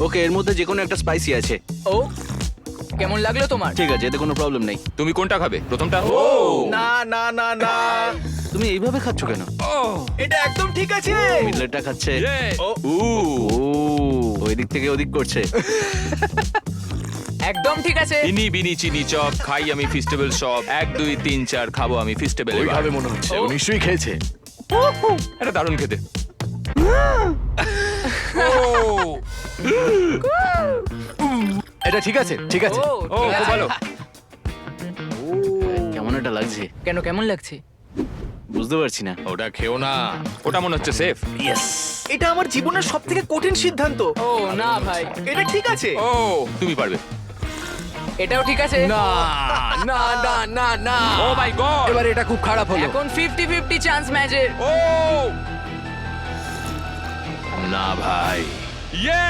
ওকে, এর মধ্যে যে কোনো একটা স্পাইসি আছে। ও কেমন লাগলো তোমার? ঠিক আছে, এতে কোনো প্রবলেম নেই। তুমি কোনটা খাবে? প্রথমটা? না না না না, তুমি এইভাবে খাচ্ছ কেন? এটা একদম ঠিক আছে। মিডলেটটা খাচ্ছে। ও ওই দিক থেকে ওদিক করছে। একদম ঠিক আছে। ইনি বিনি চিনি চপ খাই আমি ফেস্টিভ্যাল সব 1 2 3 4 খাবো আমি ফেস্টিভ্যাল। ওইভাবে মনে হচ্ছে ও নিশ্চয়ই খেয়েছে। এটা দারুণ খেতে। এটা ঠিক আছে, ঠিক আছে। ও ঠিক খুব আছে। ভালো। কেমন একটা লাগছে, কেন কেমন লাগছে? বুঝতে পারছি না। ওটা খেও না। ওটা মনে হচ্ছে সেফ। এটা আমার জীবনের সবথেকে কঠিন সিদ্ধান্ত। ও না ভাই, এটা ঠিক আছে। ও তুমি পারবে। এটাও ঠিক আছে। না না না না না, ও মাই গড। এবার এটা খুব খারাপ হলো। এখন 50-50 চান্স ম্যাচের। ও না ভাই, ইয়ে